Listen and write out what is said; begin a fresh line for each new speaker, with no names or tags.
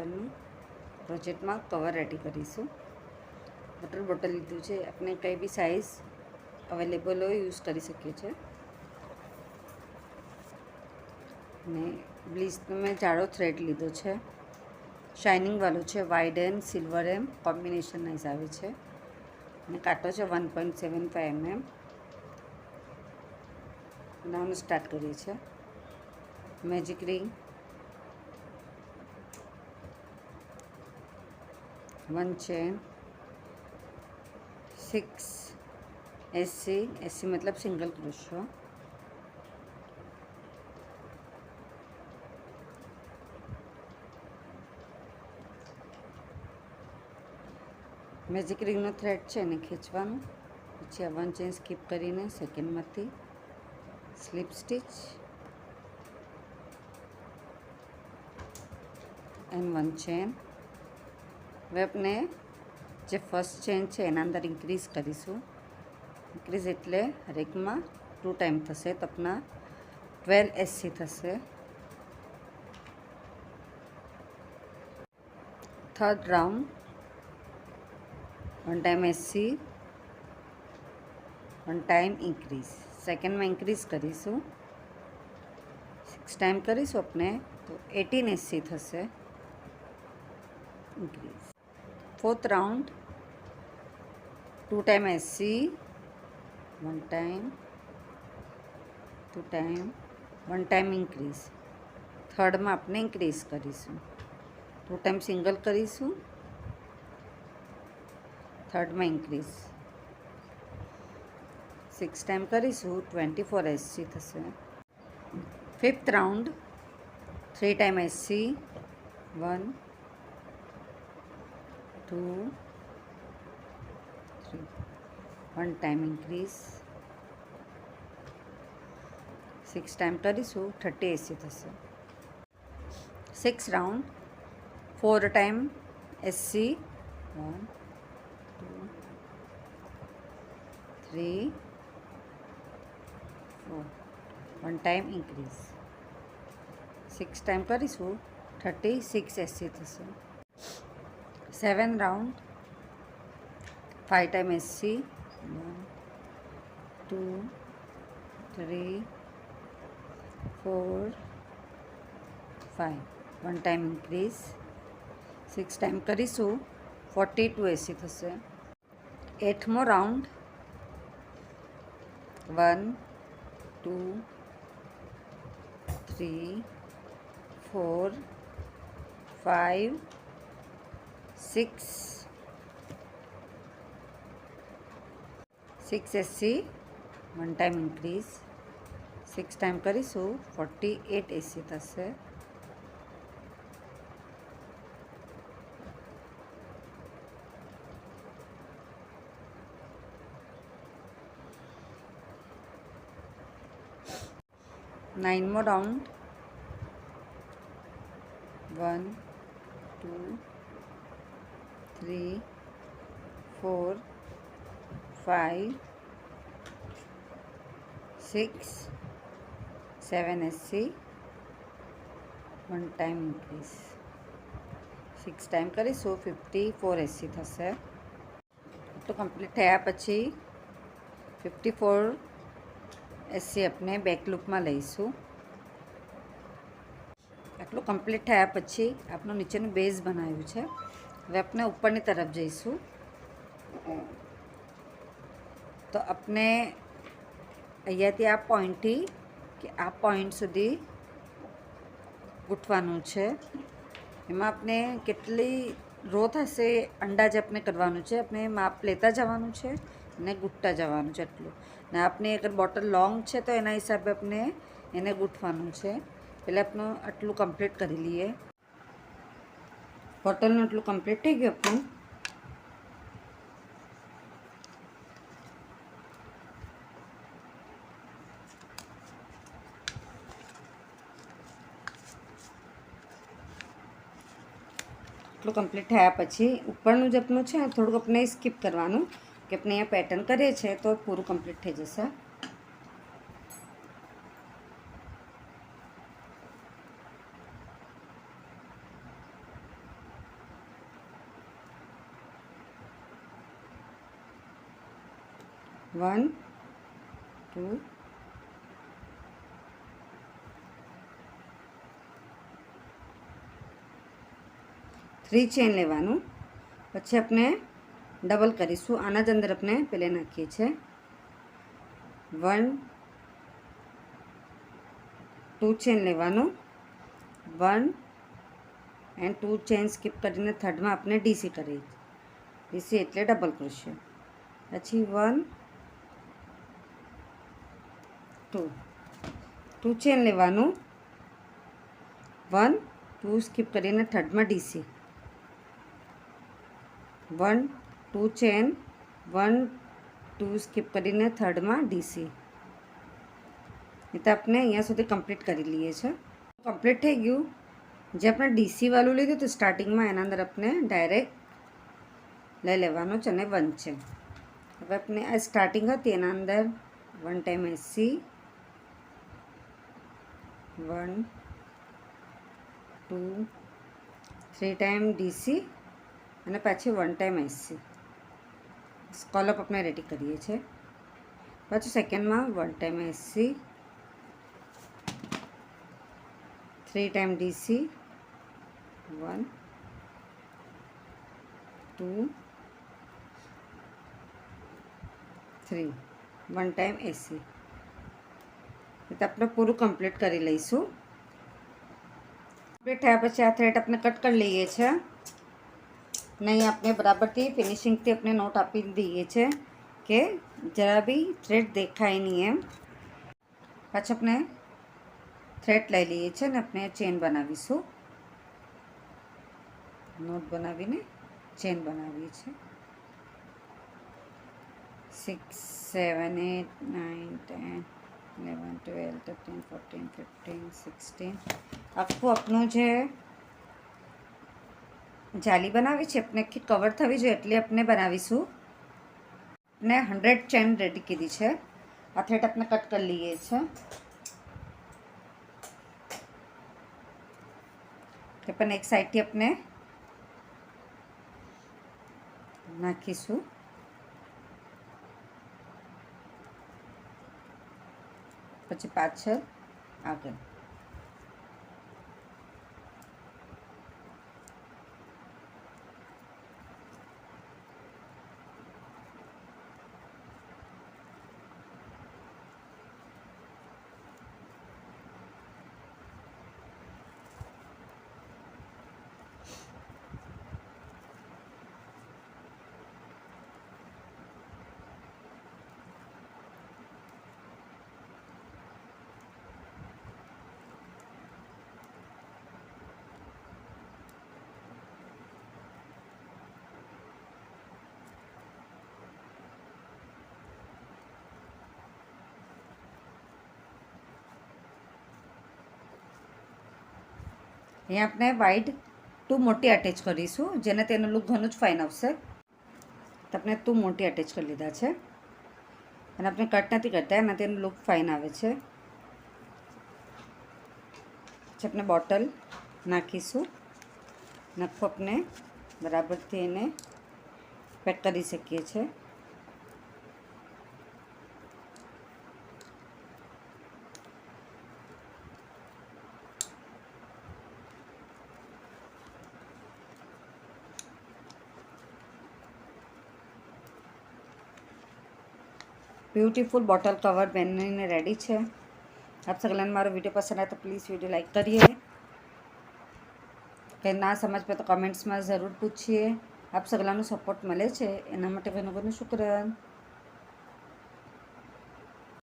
બોટલનું પ્રોજેક્ટમાં cover ready કરીશું। Water bottle લીધું છે, આપણે કંઈ બી સાઇઝ અવેલેબલ હોય યુઝ કરી શકીએ છીએ। અને બ્લીચનો મેં જાડો થ્રેડ લીધો છે, શાઇનિંગ વાળો છે, વાઇડ એન્ડ સિલ્વર એમ કોમ્બિનેશનના હિસાબે છે। અને કાંટો છે 1.75 mm। બનાવવાનું સ્ટાર્ટ કરીએ છીએ। મેજિક રિંગ, 1 ચેન, 6 SC मतलब सिंगल क्रोशो, મેજિક રિંગનો થ્રેડ છે એને ખેંચવાનું, પછી આ 1 ચેન સ્કીપ કરીને સેકન્ડમાંથી સ્લીપ સ્ટીચ એન્ડ 1 ચેન। હવે આપણે જે ફર્સ્ટ ચેન છે એના અંદર ઇન્ક્રીઝ કરીશું। ઇન્ક્રીઝ એટલે હરેકમાં 2 ટાઈમ થશે, તો આપણા 12 SC થશે। Third round 1 time SC, 1 time increase. સેકન્ડમાં ઇન્ક્રીઝ કરીશું, 6 ટાઈમ કરીશું આપણે તો 18 SC થશે increase. Fourth round 2 time SC, 1 time, 2 time, 1 time increase. Third में आपने इंक्रीज करीशू, 2 टाइम सिंगल करीशू, थर्ड में इंक्रीज 6 टाइम करीशू 24 SC थशे। Fifth round 3 time SC, 1 2 3, 1 time increase 6 time करीशू 30 SC थशे। 6 round 4 time SC, 1 2 3 4, 1 time increase 6 time करीशू 36 SC थशे। 7 round 5 time SC, 1 2 3 4 5, 1 time increase 6 time करीशू 42 SC थशे। 8मो round 1 2 3 4 5 6 SC, 1 time increase 6 time करीशू 48 SC थशे। 9मो round 1 2 3 4 5 6 7 SC, 1 time increase 6 time करीशू 54 SC थशे। तो कम्प्लीट थया पछी 54 SC अपने बेक लूप में लईशू। आटलू कम्प्लीट थया पछी आपनो नीचेनु बेज बनाव्युं छे। हवे अपने उपरनी तरफ जईशू, तो अपने अहींयाथी आ पॉइंटथी कि आ पॉइंट सुधी गूंथवानुं छे। एमां आपने केटली रो थशे अंदाज आपने करवानुं छे। आपने माप लेता जवानुं छे ने गूंथता जवानुं छे एटલું। ने आपने अगर बॉटल लॉन्ग छे तो एना हिसाबे आपने एने गूंथवानुं छे। पहले आपने आटલું कम्प्लीट करी लीए। बॉटलनुं आटલું कम्प्लीट थई गयुं आपनुं। આટલું કમ્પ્લીટ થયા પછી ઉપરનું જે આપનું છે થોડુંક આપણે સ્કીપ કરવાનું કે આપણે અહીંયા પેટર્ન કરીએ છીએ તો પૂરું કમ્પ્લીટ થઈ જશે। 1 2 3 ચેન લેવાનું, પછી આપણે ડબલ કરીશું. આના જ અંદર આપણે પહેલે નાખીએ છીએ 1 2 ચેન લેવાનું, 1 એન્ડ 2 ચેન સ્કીપ કરીને થર્ડમાં આપણે ડીસી કરીએ. ડીસી એટલે ડબલ ક્રોશિયો. પછી 1 2 ચેન લેવાનું, 1 2 સ્કીપ કરીને થર્ડમાં ડીસી, 1 2 ચેન, 1 2 સ્કીપ કરીને થર્ડમાં ડીસી. એ તો આપણે અહીંયા સુધી કમ્પ્લીટ કરી લઈએ છીએ. કમ્પ્લીટ થઈ ગયું. જે આપણે ડીસી વાળું લીધું તો સ્ટાર્ટિંગમાં એના અંદર આપણે ડાયરેક્ટ લઈ લેવાનું છે અને 1 છે. હવે આપણે આ સ્ટાર્ટિંગ હતી એના અંદર 1 ટાઈમ એસી, 1 2 3 ટાઈમ ડીસી અને પાછી 1 ટાઈમ એસી. સ્કોલપ આપણે રેડી કરીએ છીએ. પછી સેકન્ડમાં 1 ટાઈમ એસી, 3 ટાઈમ ડીસી, 1 2 3 1 ટાઈમ એસી. તો આપણે પૂરું કમ્પ્લીટ કરી લઈશું. કમ્પ્લીટ થયા પછી આ થ્રેડ આપણે કટ કરી લઈએ છીએ. નહીં આપણે બરાબરથી ફિનિશિંગથી આપણે નોટ આપી દઈએ છીએ કે જરા બી થ્રેડ દેખાય નહીં એમ. પછી આપણે થ્રેડ લઈ લઈએ છીએ અને આપણે ચેન બનાવીશું. નોટ બનાવીને ચેન બનાવીએ છીએ. 6 7 8 9 10 11 12 13 14 15 16. આખું આપણું જે જાલી બનાવી છે આપણે આખી કવર થવી જોઈએ એટલે આપણે બનાવીશું. આપણે 100 ચેન રેડી કીધી છે. આ થ્રેડ આપણે કટ કરી લઈએ છીએ. તે પણ એક સાઈડથી આપણે નાખીશું. પછી પાછળ આગળ. અહીંયા આપણે વાઇડ 2 મોટી અટેચ કરીશું, જેને તેનું લુક ઘણું જ ફાઇન આવશે. તો આપણે 2 મોટી અટેચ કરી લીધા છે અને આપણે કટ નથી કરતા એના તેનું લુક ફાઇન આવે છે. પછી આપણે બોટલ નાખીશું. નખો આપણે બરાબરથી એને પેક કરી શકીએ છીએ. ब्यूटीफुल बॉटल कवर बनने रेडी है. आप सगला मारो वीडियो पसंद आए तो प्लीज़ वीडियो लाइक करिए. कहीं ना समझ पे तो कमेंट्स में ज़रूर पूछिए. आप सगला सपोर्ट मळे छे एना माटे घणो घणो शुक्रिया.